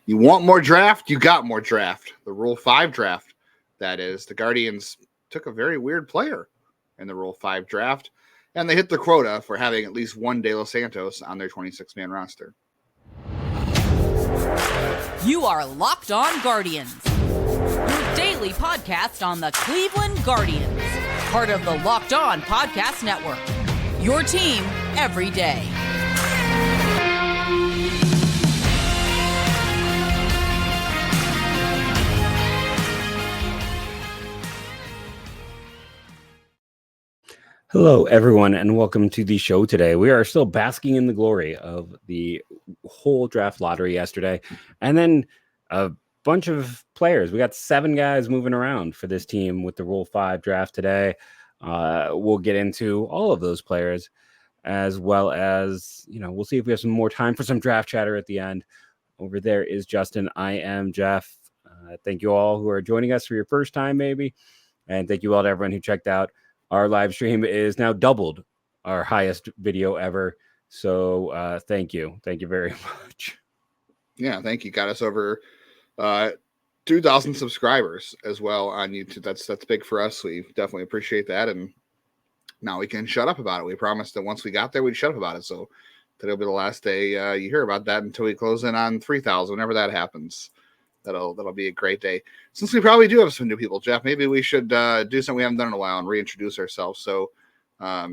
You want more draft? You got more draft. The Rule 5 draft, that is. The Guardians took a very weird player in the Rule 5 draft, and they hit the quota for having at least one De Los Santos on their 26-man roster. You are Locked On Guardians, your daily podcast on the Cleveland Guardians, part of the Locked On Podcast Network, your team every day. Hello, everyone, and welcome to the show today. We are still basking in the glory of the whole draft lottery yesterday, and then a bunch of players. We got 7 guys moving around for this team with the Rule 5 draft today. We'll get into all of those players, as well as, we'll see if we have some more time for some draft chatter at the end. Over there is Justin. I am Jeff. Thank you all who are joining us for your first time, maybe, and thank you all to everyone who checked out. Our live stream is now doubled our highest video ever. So thank you. Thank you very much. Yeah, thank you. Got us over 2,000 subscribers as well on YouTube. That's big for us. We definitely appreciate that. And now we can shut up about it. We promised that once we got there, we'd shut up about it. So today will be the last day you hear about that until we close in on 3,000, whenever that happens. That'll be a great day. Since we probably do have some new people, Jeff, maybe we should do something we haven't done in a while and reintroduce ourselves. So why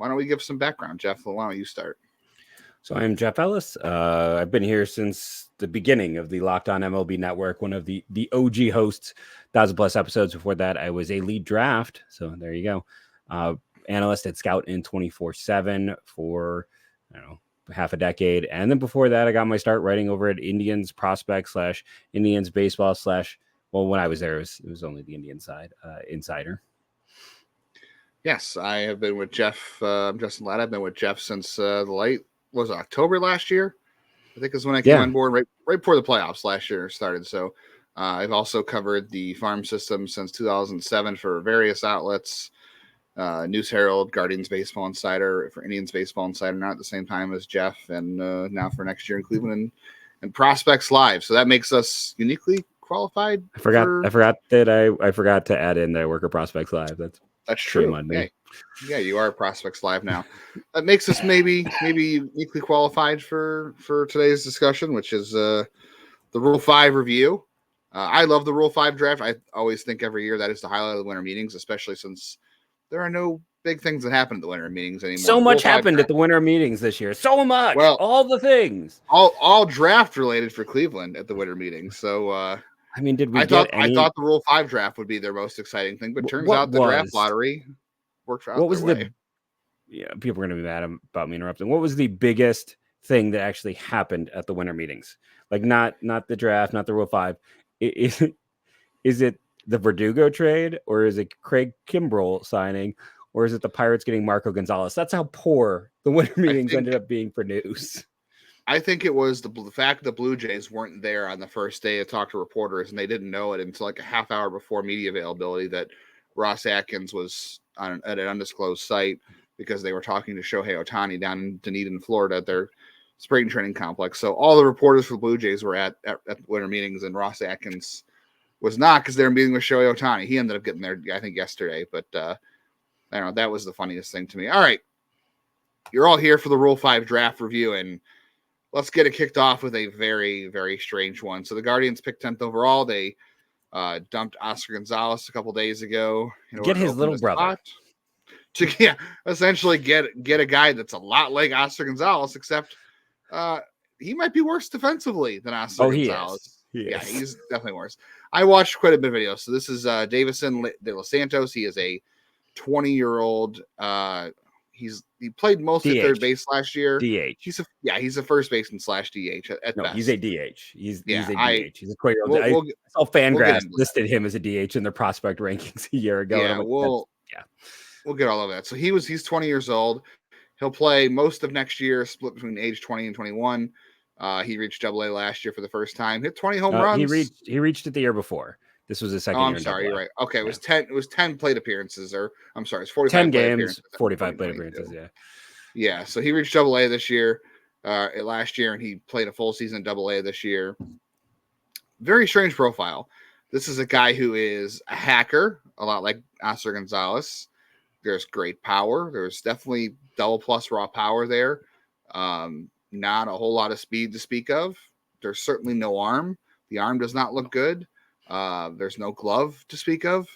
don't we give some background, Jeff? Why don't you start? So I am Jeff Ellis. I've been here since the beginning of the Locked On MLB Network, one of the OG hosts, 1,000+ episodes. Before that, I was a lead draft. So there you go. Analyst at Scout in 24/7 for, half a decade. And then before that, I got my start writing over at Indians Prospect / Indians Baseball / when I was there, it was only the Indian side, Insider. Yes, I have been with Jeff. I'm Justin Ladd. I've been with Jeff since October last year. I think is when I came on board right before the playoffs last year started. So I've also covered the farm system since 2007 for various outlets. News Herald, Guardians Baseball Insider, for Indians Baseball Insider, not at the same time as Jeff, and now for next year in Cleveland and Prospects Live. So that makes us uniquely qualified. I forgot that I forgot to add in that I work at Prospects Live. That's true. On me. Yeah, you are Prospects Live now. That makes us maybe uniquely qualified for today's discussion, which is the Rule 5 review. I love the Rule 5 draft. I always think every year that is the highlight of the winter meetings, especially since there are no big things that happen at the winter meetings anymore. So much happened at the winter meetings this year. So much. Well, all the things. All draft related for Cleveland at the winter meetings. So I thought the Rule 5 draft would be their most exciting thing, but turns out the draft lottery worked out. People are going to be mad about me interrupting. What was the biggest thing that actually happened at the winter meetings? Like not the draft, not the Rule 5. Is it the Verdugo trade, or is it Craig Kimbrell signing, or is it the Pirates getting Marco Gonzalez? That's how poor the winter meetings ended up being for news. I think it was the fact the Blue Jays weren't there on the first day to talk to reporters, and they didn't know it until like a half hour before media availability that Ross Atkins was at an undisclosed site because they were talking to Shohei Ohtani down in Dunedin, Florida at their spring training complex. So all the reporters for the Blue Jays were at the winter meetings, and Ross Atkins was not, because they were meeting with Shohei Ohtani. He ended up getting there, I think, yesterday. But I don't know. That was the funniest thing to me. All right. You're all here for the Rule 5 draft review, and let's get it kicked off with a very, very strange one. So the Guardians picked 10th overall. They dumped Oscar Gonzalez a couple days ago. Get his little brother. To essentially get a guy that's a lot like Oscar Gonzalez, except he might be worse defensively than Oscar Gonzalez. He's definitely worse. I watched quite a bit of videos. So this is Deyvison De Los Santos. He is a 20-year-old. He played mostly third base last year. DH. He's a first baseman / DH at best. He's a DH. He's a DH. He's a 20-year-old. I saw FanGraphs listed him as a DH in their prospect rankings a year ago. We'll get all of that. So he's 20 years old. He'll play most of next year, split between age 20 and 21. He reached AA last year for the first time. Hit 20 home runs. He reached it the year before. This was his second year. I'm sorry, you're right. Okay, it was 10. It was 10 plate appearances, or I'm sorry, it's 45. 10 games, 45 plate appearances. Yeah. So he reached AA this year, last year, and he played a full season AA this year. very strange profile. This is a guy who is a hacker, a lot like Oscar Gonzalez. There's great power. There's definitely double plus raw power there. Not a whole lot of speed to speak of. There's certainly no arm. The arm does not look good. There's no glove to speak of.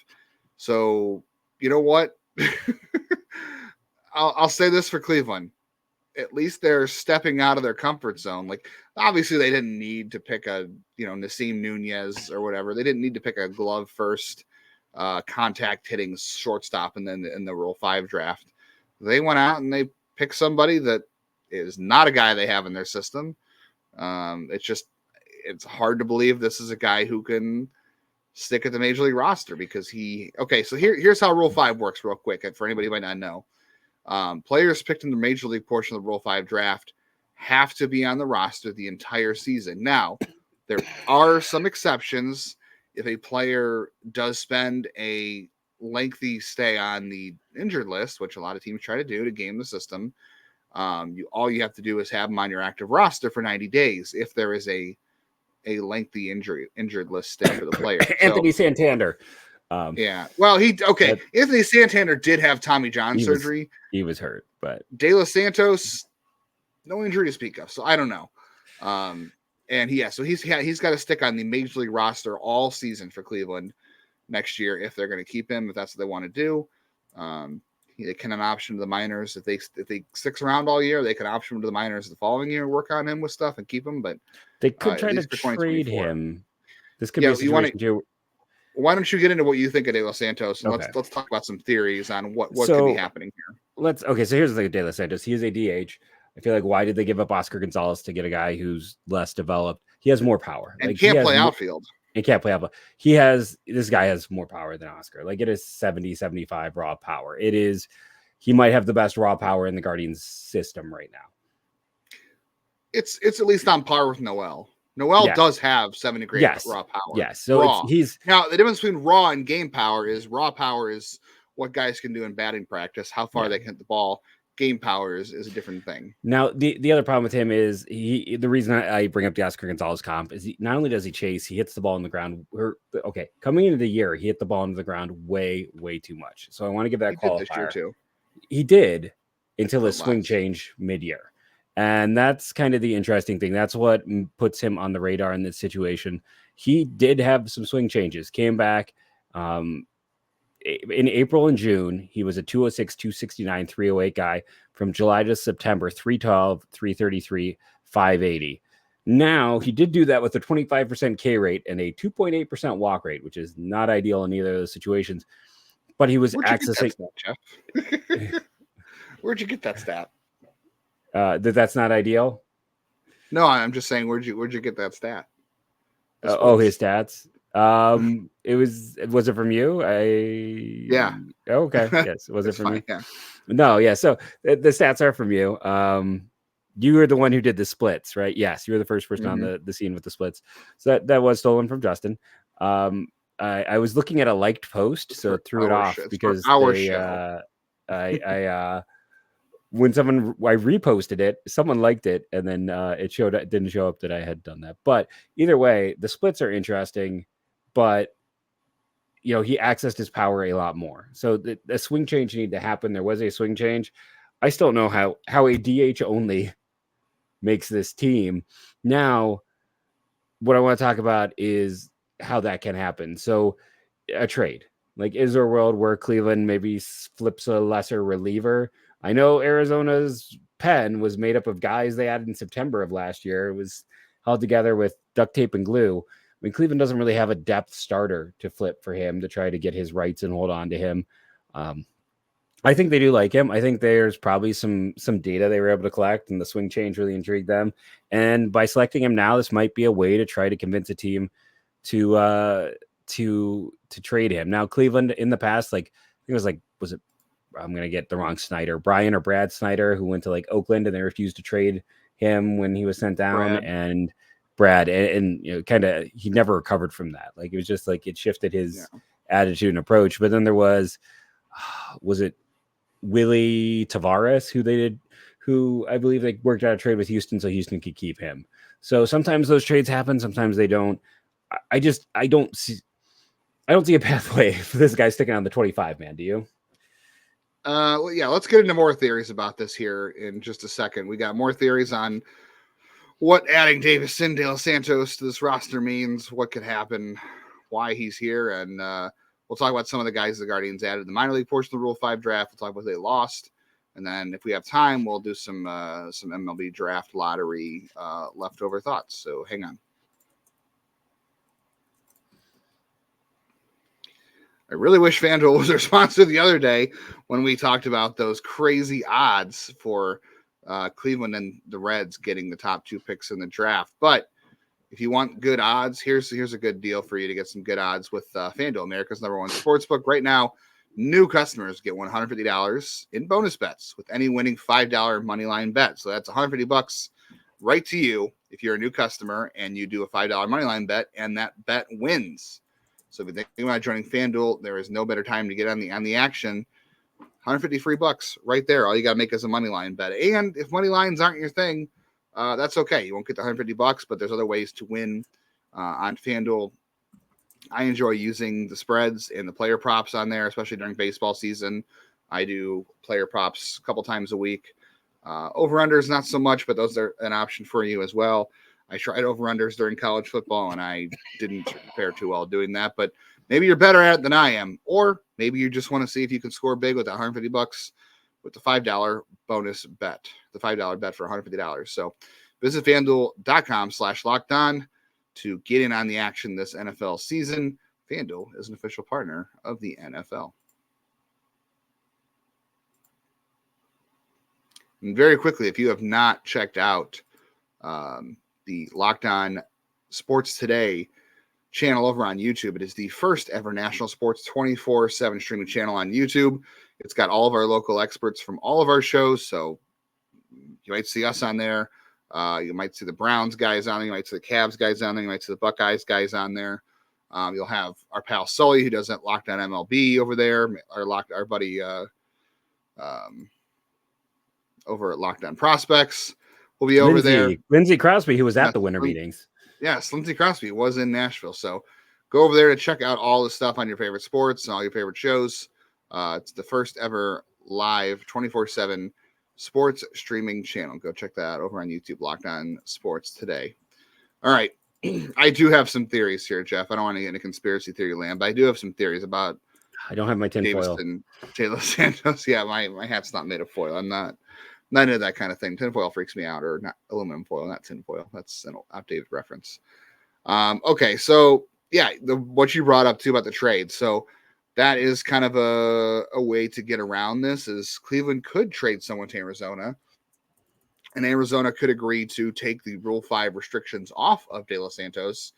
So, you know what? I'll say this for Cleveland. At least they're stepping out of their comfort zone. Like, obviously, they didn't need to pick a, Nasim Nunez or whatever. They didn't need to pick a glove first, contact hitting shortstop and then in the Rule 5 draft. They went out and they picked somebody that is not a guy they have in their system. It's hard to believe this is a guy who can stick at the Major League roster because so here's how Rule 5 works real quick for anybody who might not know. Players picked in the Major League portion of the Rule 5 draft have to be on the roster the entire season. Now, there are some exceptions. If a player does spend a lengthy stay on the injured list, which a lot of teams try to do to game the system, all you have to do is have them on your active roster for 90 days if there is a lengthy injured list stay for the player. Anthony Santander. Yeah. Well, Anthony Santander did have Tommy John surgery. He was hurt, but De Los Santos, no injury to speak of. So I don't know. So he's got to stick on the Major League roster all season for Cleveland next year if they're going to keep him, if that's what they want to do. They can an option to the minors if they sticks around all year. They can option him to the minors the following year, work on him with stuff and keep him. But they could try to trade him. This could be a situation too. Why don't you get into what you think of De Los Santos and let's talk about some theories on what could be happening here. So here's the thing with De Los Santos. He is a DH. I feel like why did they give up Oscar Gonzalez to get a guy who's less developed? He has more power. And can't play outfield. He can't play outfield. This guy has more power than Oscar. Like it is 70, 75 raw power. He might have the best raw power in the Guardians system right now. It's at least on par with Noel. Noel does have 70 grade raw power. Yes. So raw. Now the difference between raw and game power is what guys can do in batting practice, how far they can hit the ball. Game power is a different thing. Now the other problem with him is the reason I bring up the Oscar Gonzalez comp is not only does he chase, he hits the ball in the ground. Coming into the year, he hit the ball into the ground way, way too much. So I want to give that qualifier. Did this year too. He did until his swing change mid-year. And that's kind of the interesting thing. That's what puts him on the radar in this situation. He did have some swing changes, came back in April and June. He was a 206, 269, 308 guy. From July to September, 312, 333, 580. Now, he did do that with a 25% K rate and a 2.8% walk rate, which is not ideal in either of those situations. But he was accessing. Jeff? Where'd you get that stat? That's not ideal. No, I'm just saying, where'd you get that stat? His stats. Was it from you? Yeah. Okay. Yes. Was it from me? Yeah. No. Yeah. So the stats are from you. You were the one who did the splits, right? Yes. You were the first person on the scene with the splits. So that was stolen from Justin. I was looking at a liked post, so it threw it off because when I reposted it, someone liked it, and then it didn't show up that I had done that. But either way, the splits are interesting, but he accessed his power a lot more. So the swing change needed to happen. There was a swing change. I still don't know how a DH only makes this team. Now, what I want to talk about is how that can happen. So a trade. Like, is there a world where Cleveland maybe flips a lesser reliever? I know Arizona's pen was made up of guys they added in September of last year. It was held together with duct tape and glue. I mean, Cleveland doesn't really have a depth starter to flip for him to try to get his rights and hold on to him. I think they do like him. I think there's probably some data they were able to collect, and the swing change really intrigued them. And by selecting him now, this might be a way to try to convince a team to trade him. Now, Cleveland in the past, like I think was it I'm gonna get the wrong Snyder, Brian or Brad Snyder, who went to like Oakland and they refused to trade him when he was sent down. And Brad and kind of he never recovered from that. Like it was just like it shifted his attitude and approach. But then there was it Willie Tavares who I believe they worked out a trade with Houston so Houston could keep him. So sometimes those trades happen, sometimes they don't. I don't see a pathway for this guy sticking on the 25 man. Do you? Well, yeah, let's get into more theories about this here in just a second. We got more theories on what adding Deyvison De Los Santos to this roster means, what could happen, why he's here, and we'll talk about some of the guys the Guardians added in the minor league portion of the Rule 5 draft. We'll talk about what they lost, and then if we have time, we'll do some MLB draft lottery leftover thoughts. So hang on. I really wish FanDuel was responsive the other day when we talked about those crazy odds for Cleveland and the Reds getting the top 2 picks in the draft. But if you want good odds, here's a good deal for you to get some good odds with FanDuel, America's #1 sportsbook. Right now, new customers get $150 in bonus bets with any winning $5 moneyline bet. So that's $150 right to you if you're a new customer and you do a $5 moneyline bet and that bet wins. So if you think about joining FanDuel, there is no better time to get on the action. 150 free bucks right there. All you got to make is a money line bet. And if money lines aren't your thing, that's okay. You won't get the 150 bucks, but there's other ways to win on FanDuel. I enjoy using the spreads and the player props on there, especially during baseball season. I do player props a couple times a week. Over-unders, not so much, but those are an option for you as well. I tried over-unders during college football, and I didn't fare too well doing that. But maybe you're better at it than I am. Or maybe you just want to see if you can score big with that $150 with the $5 bonus bet, the $5 bet for $150. So visit FanDuel.com/lockedon to get in on the action this NFL season. FanDuel is an official partner of the NFL. And very quickly, if you have not checked out the Locked On Sports Today channel over on YouTube, it is the first ever national sports 24/7 streaming channel on YouTube. It's got all of our local experts from all of our shows. So you might see us on there. You might see the Browns guys on there. You might see the Cavs guys on there. You might see the Buckeyes guys on there. You'll have our pal Sully, who does Locked On MLB over there. Our buddy over at Locked On Prospects will be over there. Lindsey Crosby, who was at the winter meetings. Yes, Lindsey Crosby was in Nashville. So go over there to check out all the stuff on your favorite sports and all your favorite shows. It's the first ever live 24/7 sports streaming channel. Go check that out over on YouTube, Locked On Sports Today. All right. I do have some theories here, Jeff. I don't want to get into conspiracy theory land, but I do have some theories about I don't have my tinfoil. De Los Santos. Yeah, my hat's not made of foil. I'm not into that kind of thing. Tinfoil freaks me out, or not aluminum foil, not tinfoil. That's an outdated reference. Okay, so yeah, what you brought up too about the trade. So that is kind of a way to get around this. Is Cleveland could trade someone to Arizona, and Arizona could agree to take the Rule 5 restrictions off of De Los Santos,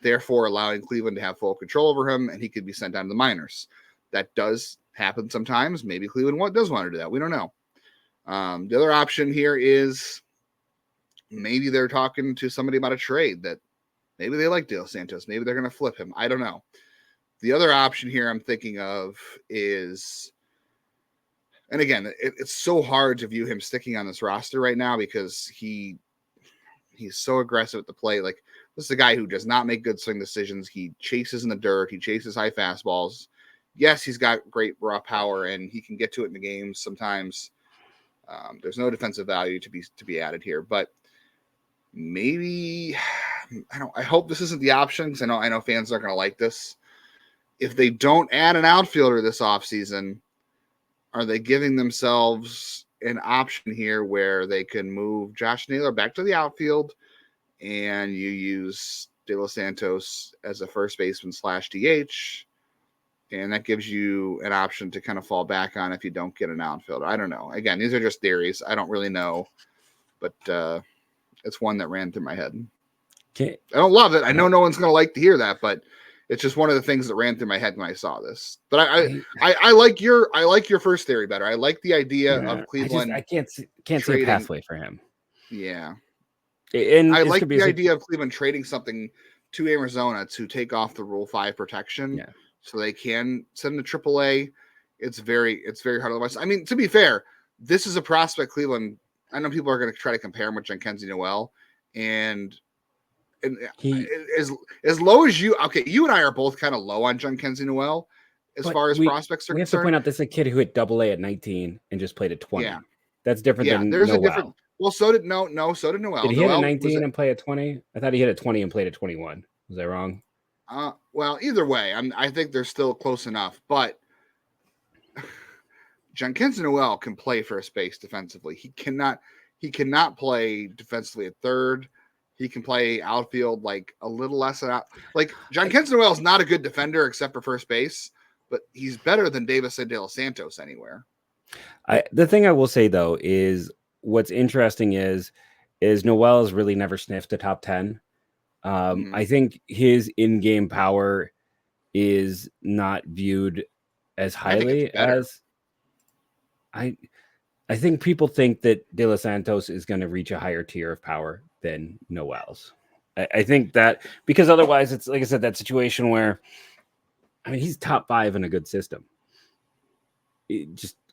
therefore allowing Cleveland to have full control over him, and he could be sent down to the minors. That does happen sometimes. Maybe Cleveland does want to do that. We don't know. The other option here is maybe they're talking to somebody about a trade that maybe they like De Los Santos. Maybe they're going to flip him. I don't know. The other option here I'm thinking of is, and again, it's so hard to view him sticking on this roster right now because he's so aggressive at the plate. Like, this is a guy who does not make good swing decisions. He chases in the dirt. He chases high fastballs. Yes, he's got great raw power and he can get to it in the games sometimes. There's no defensive value to be added here, but maybe I hope this isn't the option, because I know fans aren't going to like this. If they don't add an outfielder this offseason, are they giving themselves an option here where they can move Josh Naylor back to the outfield and you use De Los Santos as a first baseman / DH? And that gives you an option to kind of fall back on if you don't get an outfielder. I don't know. Again, these are just theories. I don't really know, but it's one that ran through my head. Okay. I don't love it. I know no one's going to like to hear that, but it's just one of the things that ran through my head when I saw this. But I like your first theory better. I like the idea of Cleveland. I can't see a pathway for him. Yeah. And I like the idea of Cleveland trading something to Arizona to take off the Rule 5 protection. Yeah. So they can send him to AAA. It's very hard otherwise. I mean, to be fair, this is a prospect Cleveland. I know people are going to try to compare him with Jackenzie Noel, and And He as low as you, okay, you and I are both kind of low on Jhonkensy Noel as far as prospects are we have to concerned. point out this is a kid who hit Double A at 19 and just played at 20. Yeah. That's different than there's Noel. a different. Well, so did Noel. So did Noel. Did he Noel hit at 19 and play at 20? I thought he hit at 20 and played at 21. Was I wrong? Well, either way, I think they're still close enough. But Jhonkensy Noel can play first base defensively. He cannot play defensively at third. He can play outfield like a little less out. Like Jhonkensy Noel is not a good defender except for first base, but he's better than Deyvison De Los Santos anywhere. The thing I will say though is what's interesting is Noel has really never sniffed a top 10. I think his in-game power is not viewed as highly as I think people think that De Los Santos is going to reach a higher tier of power than Noel's. I think that because otherwise it's like I said, that situation where he's top 5 in a good system.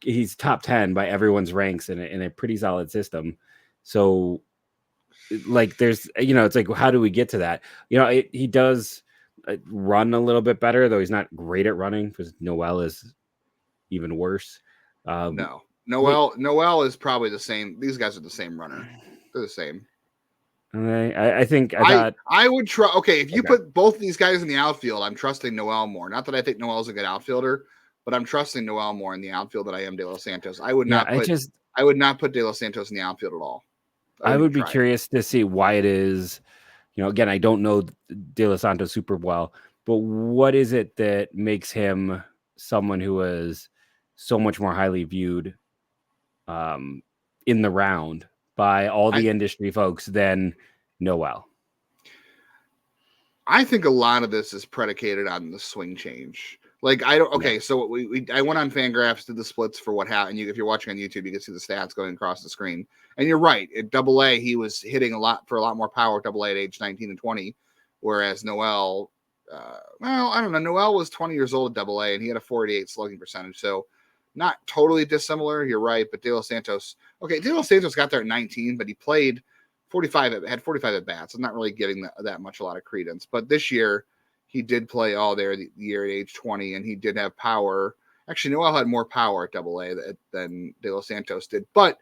He's top 10 by everyone's ranks in a pretty solid system. So like there's, it's like, how do we get to that? He does run a little bit better, though he's not great at running because Noel is even worse. No, Noel is probably the same. These guys are the same runner. They're the same. I think I would try. Okay, if you put both of these guys in the outfield, I'm trusting Noel more. Not that I think Noel's a good outfielder, but I'm trusting Noel more in the outfield than I am De Los Santos. I would not put De Los Santos in the outfield at all. I would be curious to see why it is. Again, I don't know De Los Santos super well, but what is it that makes him someone who is so much more highly viewed in the round by all the industry folks than Noel? I think a lot of this is predicated on the swing change. Like so I went on FanGraphs, did the splits for what happened. If you're watching on YouTube, you can see the stats going across the screen. And you're right. At Double A, he was hitting a lot more power at Double A at age 19 and 20, whereas Noel, I don't know. Noel was 20 years old at Double A, and he had a 488 slugging percentage. So not totally dissimilar. You're right. But De Los Santos got there at 19, but he played 45 at bats. I'm not really giving that much a lot of credence. But this year, he did play all there the year at age 20, and he did have power. Actually, Noel had more power at Double A than De Los Santos did. But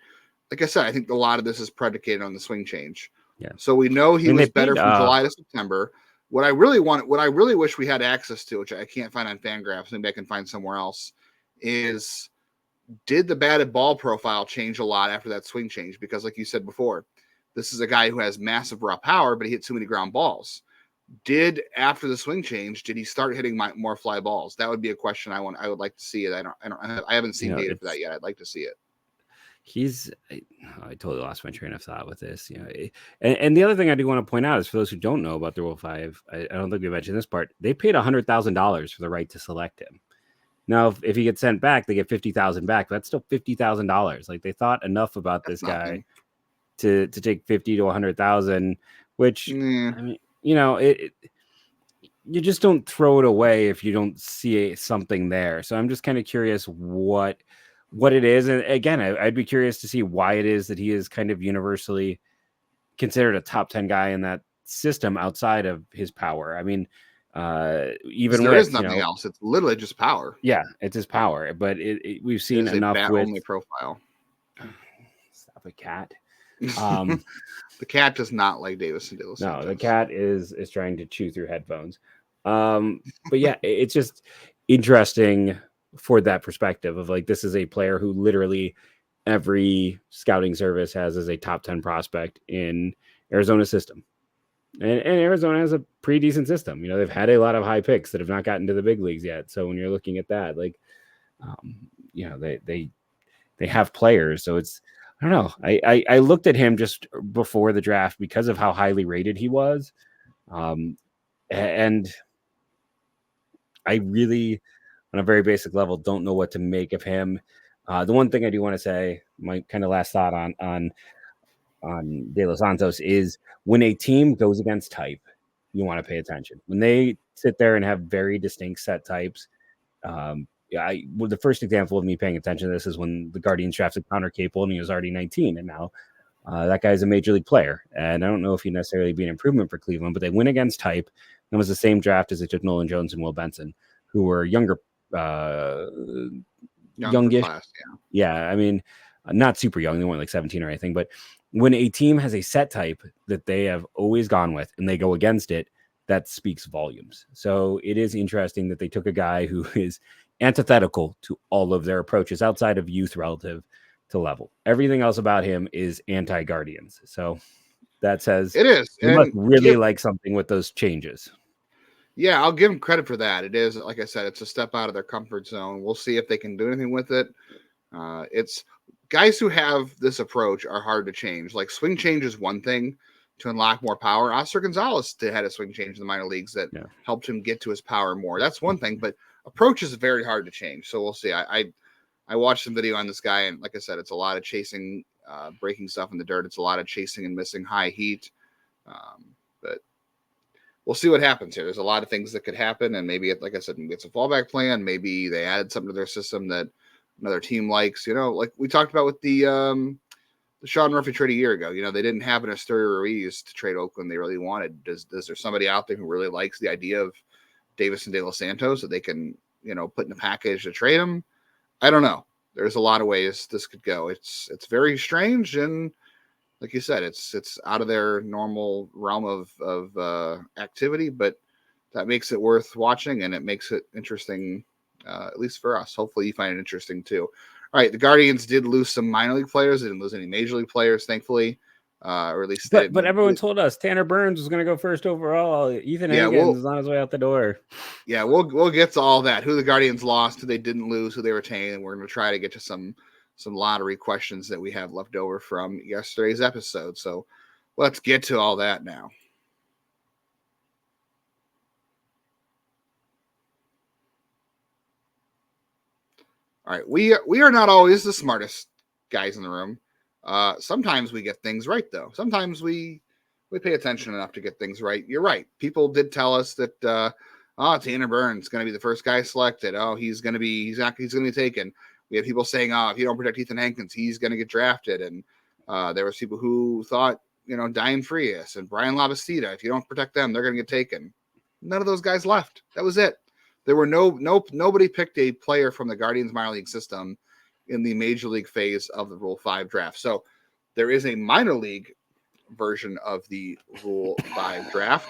like I said, I think a lot of this is predicated on the swing change. Yeah. So we know he was better from July to September. What I really wish we had access to, which I can't find on FanGraphs, maybe I can find somewhere else, is did the batted ball profile change a lot after that swing change? Because like you said before, this is a guy who has massive raw power, but he hit too many ground balls. After the swing change, did he start hitting more fly balls? That would be a question I would like to see it. I haven't seen data for that yet. I'd like to see it. I totally lost my train of thought with this, and the other thing I do want to point out is for those who don't know about the Rule 5, I don't think we mentioned this part. They paid $100,000 for the right to select him. Now, if he gets sent back, they get $50,000 back. But that's still $50,000. Like they thought enough about this guy to take 50 to 100,000, which I mean, you just don't throw it away if you don't see something there. So I'm just kind of curious what it is. And again, I'd be curious to see why it is that he is kind of universally considered a top 10 guy in that system outside of his power. I mean, even there is nothing else. It's literally just power. Yeah, it's his power. But we've seen enough with only profile. Stop a cat. The cat does not like Deyvison De Los Santos. No, the cat is trying to chew through headphones. But yeah, it's just interesting for that perspective of like, this is a player who literally every scouting service has as a top 10 prospect in Arizona's system. And Arizona has a pretty decent system. They've had a lot of high picks that have not gotten to the big leagues yet. So when you're looking at that, like, they have players. So it's, I don't know. I looked at him just before the draft because of how highly rated he was. And I really, on a very basic level, don't know what to make of him. The one thing I do want to say, my kind of last thought on De Los Santos is when a team goes against type, you want to pay attention. When they sit there and have very distinct set types, the first example of me paying attention to this is when the Guardians drafted Connor Capel and he was already 19, and now That guy's a major league player, and I don't know if he'd necessarily be an improvement for Cleveland, but they win against type. It was the same draft as it took Nolan Jones and Will Benson, who were younger, youngish. Class, yeah. I mean, not super young. They weren't like 17 or anything, but when a team has a set type that they have always gone with and they go against it, that speaks volumes. So it is interesting that they took a guy who is antithetical to all of their approaches outside of youth relative to level. Everything else about him is anti-Guardians. So that says it is. You must really like something with those changes. Yeah, I'll give them credit for that. It is, like I said, it's a step out of their comfort zone. We'll see if they can do anything with it. It's guys who have this approach are hard to change. Like swing change is one thing to unlock more power. Oscar Gonzalez had a swing change in the minor leagues that helped him get to his power more. That's one thing, but approach is very hard to change. So we'll see. I watched some video on this guy, and like I said, it's a lot of chasing, breaking stuff in the dirt. It's a lot of chasing and missing high heat. But we'll see what happens here. There's a lot of things that could happen, and maybe, like I said, maybe it's a fallback plan. Maybe they added something to their system that another team likes. Like we talked about with the Sean Murphy trade a year ago. They didn't have an Asturio Ruiz to trade Oakland. They really wanted. Is there somebody out there who really likes the idea of Deyvison De Los Santos that they can, put in a package to trade him? I don't know. There's a lot of ways this could go. It's very strange, and like you said, it's out of their normal realm of activity, but that makes it worth watching, and it makes it interesting, at least for us. Hopefully you find it interesting too. All right, the Guardians did lose some minor league players. They didn't lose any major league players, thankfully. Or at least, but everyone told us Tanner Burns was going to go first overall. Ethan Higgins is on his way out the door. Yeah, we'll get to all that. Who the Guardians lost, who they didn't lose, who they retained, and we're going to try to get to some lottery questions that we have left over from yesterday's episode. So let's get to all that now. All right, we are not always the smartest guys in the room. Sometimes we get things right, though. Sometimes we pay attention enough to get things right. You're right. People did tell us that Tanner Burns is going to be the first guy selected. He's going to be taken. We had people saying, if you don't protect Ethan Hankins, he's going to get drafted. And there was people who thought, Diane Frias and Brian Labastida, if you don't protect them, they're going to get taken. None of those guys left. That was it. There were nobody picked a player from the Guardians minor league system in the major league phase of the Rule 5 draft. So there is a minor league version of the Rule 5 draft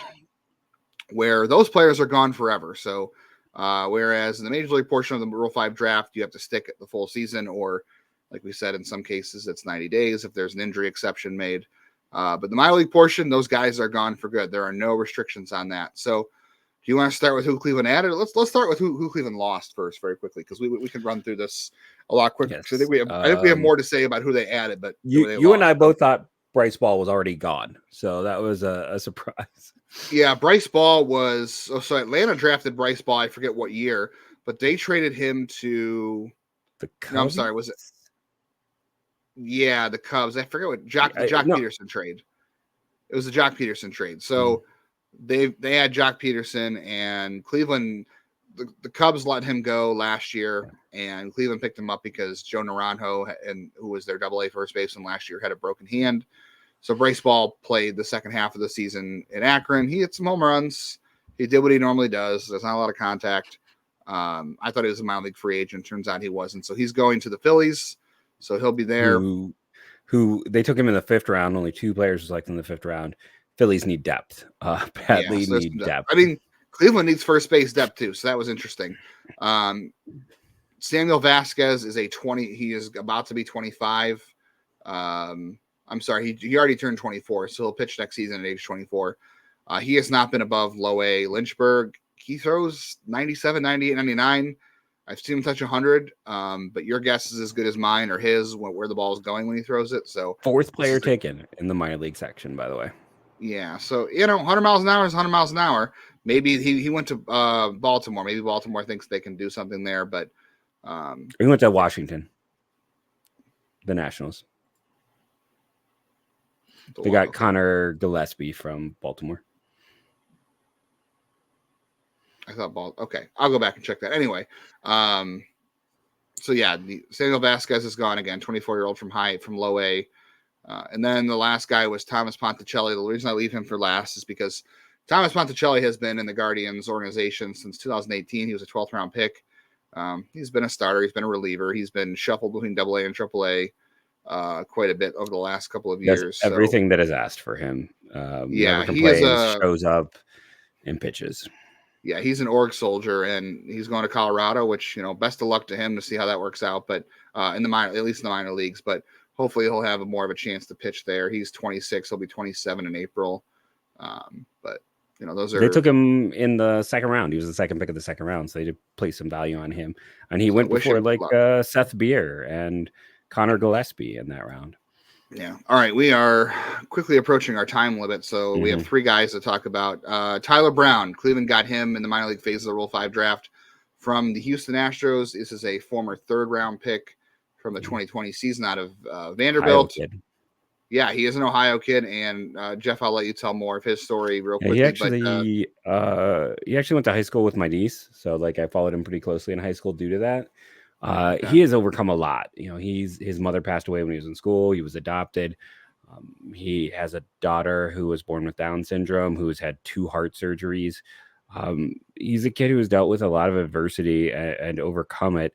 where those players are gone forever. So whereas in the major league portion of the Rule 5 draft, you have to stick at the full season, or like we said, in some cases, it's 90 days if there's an injury exception made. But the minor league portion, those guys are gone for good. There are no restrictions on that. So do you want to start with who Cleveland added? Let's start with who Cleveland lost first, very quickly, because we can run through this a lot quicker. Yes. I think we have more to say about who they added, but you and I both thought Bryce Ball was already gone, so that was a surprise. Yeah, Bryce Ball was so Atlanta drafted Bryce Ball. I forget what year, but they traded him to the Cubs. No, I'm sorry, was it? Yeah, the Cubs. I forget what Jock Peterson trade. It was the Jock Peterson trade. So. They had Jock Peterson, and Cleveland, the Cubs let him go last year, and Cleveland picked him up because Joe Naranjo, who was their AA first baseman last year, had a broken hand. So Bryce Ball played the second half of the season in Akron. He hit some home runs. He did what he normally does. There's not a lot of contact. I thought he was a minor league free agent. Turns out he wasn't. So he's going to the Phillies. So he'll be there. Who they took him in the 5th round. Only 2 players were selected in the 5th round. Phillies need depth. Badly need depth. I mean, Cleveland needs first base depth too, so that was interesting. Samuel Vasquez is a 20. He is about to be 25. I'm sorry, he already turned 24, so he'll pitch next season at age 24. He has not been above low A. Lynchburg, he throws 97, 98, 99. I've seen him touch 100, but your guess is as good as mine or his where the ball is going when he throws it. So 4th player taken in the minor league section, by the way. Yeah, so 100 miles an hour is 100 miles an hour. Maybe he went to Baltimore. Maybe Baltimore thinks they can do something there, but he went to Washington, the Nationals. They got Connor Gillespie from Baltimore. I thought okay, I'll go back and check that. Anyway, so yeah, Samuel Vasquez is gone again. 24-year-old from low A. And then the last guy was Thomas Ponticelli. The reason I leave him for last is because Thomas Ponticelli has been in the Guardians organization since 2018. He was a 12th round pick. He's been a starter. He's been a reliever. He's been shuffled between AA and AAA quite a bit over the last couple of years. Everything that is asked for him. Yeah, never complains, shows up and pitches. Yeah, he's an org soldier, and he's going to Colorado, which, best of luck to him to see how that works out. But at least in the minor leagues, but hopefully he'll have more of a chance to pitch there. He's 26. He'll be 27 in April. But they took him in the second round. He was the second pick of the second round, so they did place some value on him. And he went before Seth Beer and Connor Gillespie in that round. Yeah. All right. We are quickly approaching our time limit. So we have three guys to talk about. Tyler Brown, Cleveland got him in the minor league phase of the Rule 5 draft from the Houston Astros. This is a former third round pick from the 2020 season out of Vanderbilt. Yeah, he is an Ohio kid. And Jeff, I'll let you tell more of his story real quickly. He actually went to high school with my niece. So I followed him pretty closely in high school due to that. He has overcome a lot. His mother passed away when he was in school. He was adopted. He has a daughter who was born with Down syndrome, who has had 2 heart surgeries. He's a kid who has dealt with a lot of adversity and overcome it.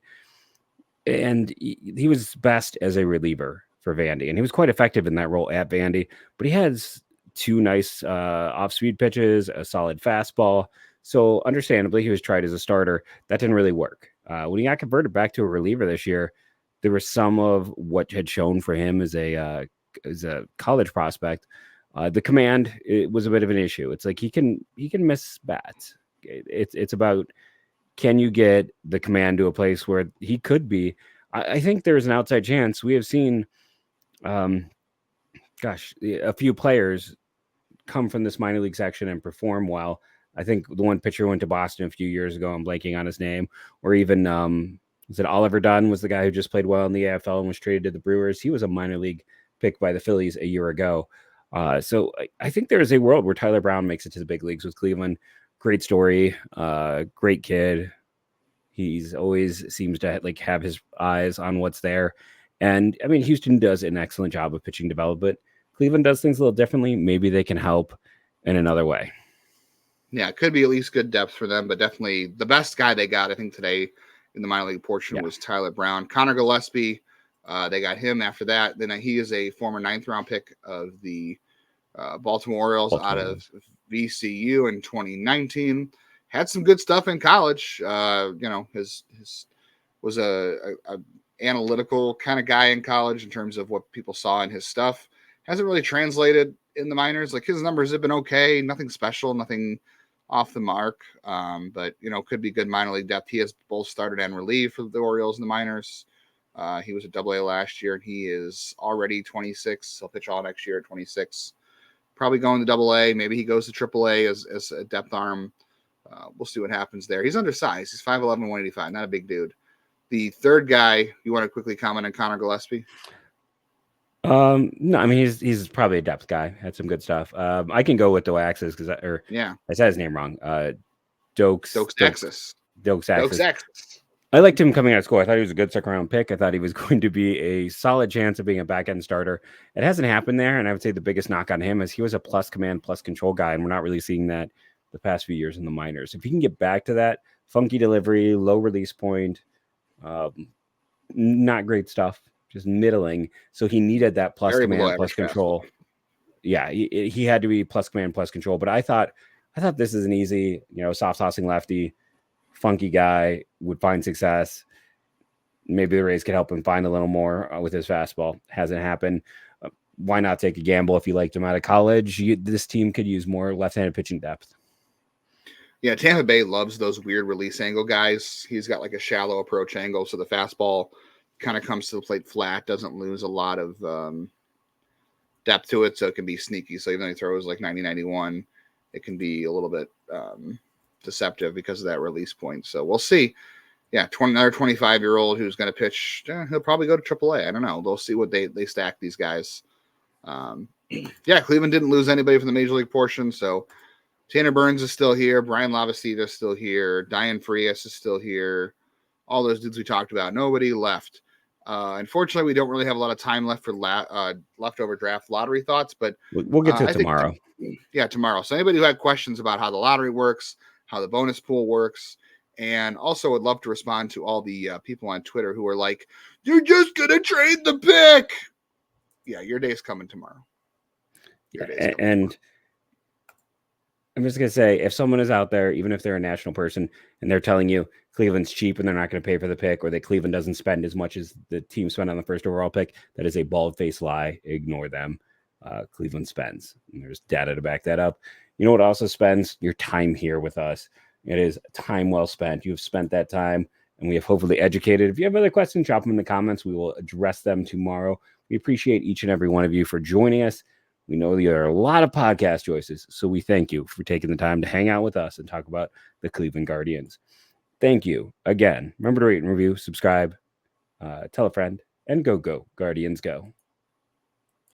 And he was best as a reliever for Vandy, and he was quite effective in that role at Vandy. But he has 2 nice off-speed pitches, a solid fastball. So understandably, he was tried as a starter. That didn't really work. When he got converted back to a reliever this year, there was some of what had shown for him as a college prospect. The command, it was a bit of an issue. It's like he can miss bats. It's about, can you get the command to a place where he could be? I think there's an outside chance. We have seen, a few players come from this minor league section and perform well. I think the one pitcher went to Boston a few years ago. I'm blanking on his name. Or even, is it Oliver Dunn was the guy who just played well in the AFL and was traded to the Brewers. He was a minor league pick by the Phillies a year ago. So I think there is a world where Tyler Brown makes it to the big leagues with Cleveland. Great story. Great kid. He's always seems to have his eyes on what's there. And I mean, Houston does an excellent job of pitching development. Cleveland does things a little differently. Maybe they can help in another way. Yeah, it could be at least good depth for them, but definitely the best guy they got, I think, today in the minor league portion was Tyler Brown. Connor Gillespie, they got him after that. Then he is a former 9th round pick of the Baltimore Orioles out of VCU in 2019. Had some good stuff in college. His was a analytical kind of guy in college in terms of what people saw in his stuff. Hasn't really translated in the minors. His numbers have been okay, nothing special, nothing off the mark. But could be good minor league depth. He has both started and relieved for the Orioles in the minors. He was at AA last year, and he is already 26. He'll pitch all next year at 26. Probably going to AA. Maybe he goes to AAA as a depth arm. We'll see what happens there. He's undersized. He's 5'11", 185. Not a big dude. The third guy, you want to quickly comment on Connor Gillespie? No, I mean he's probably a depth guy. Had some good stuff. I can go with Doaxis I said his name wrong. Doaxis. I liked him coming out of school. I thought he was a good second round pick. I thought he was going to be a solid chance of being a back end starter. It hasn't happened there, and I would say the biggest knock on him is he was a plus command, plus control guy, and we're not really seeing that the past few years in the minors. If he can get back to that, funky delivery, low release point, not great stuff. Just middling. So he needed that plus command, plus control. Yeah, he had to be plus command, plus control. But I thought this is an easy, soft tossing lefty, funky guy, would find success. Maybe the Rays could help him find a little more with his fastball. Hasn't happened. Why not take a gamble if you liked him out of college? This team could use more left-handed pitching depth. Yeah, Tampa Bay loves those weird release angle guys. He's got a shallow approach angle, so the fastball kind of comes to the plate flat, doesn't lose a lot of depth to it, so it can be sneaky. So even though he throws 90-91, it can be a little bit deceptive because of that release point. So we'll see. Yeah, another 25-year-old who's going to pitch. He'll probably go to AAA. I don't know. They'll see what they stack these guys. Cleveland didn't lose anybody from the major league portion, so Tanner Burns is still here. Brian Lavastida is still here. Diane Frias is still here. All those dudes we talked about. Nobody left. Unfortunately, we don't really have a lot of time left for leftover draft lottery thoughts, but we'll get to it tomorrow. Tomorrow. So anybody who had questions about how the lottery works, how the bonus pool works, and also would love to respond to all the people on Twitter who are like, "You're just gonna trade the pick." Yeah, your day's coming tomorrow. And I'm just gonna say, if someone is out there, even if they're a national person, and they're telling you Cleveland's cheap and they're not going to pay for the pick, or that Cleveland doesn't spend as much as the team spent on the first overall pick, that is a bald-faced lie. Ignore them. Cleveland spends. And there's data to back that up. You know what also spends? Your time here with us. It is time well spent. You've spent that time, and we have hopefully educated. If you have other questions, drop them in the comments. We will address them tomorrow. We appreciate each and every one of you for joining us. We know there are a lot of podcast choices, so we thank you for taking the time to hang out with us and talk about the Cleveland Guardians. Thank you again. Remember to rate and review, subscribe, tell a friend, and go Guardians, go.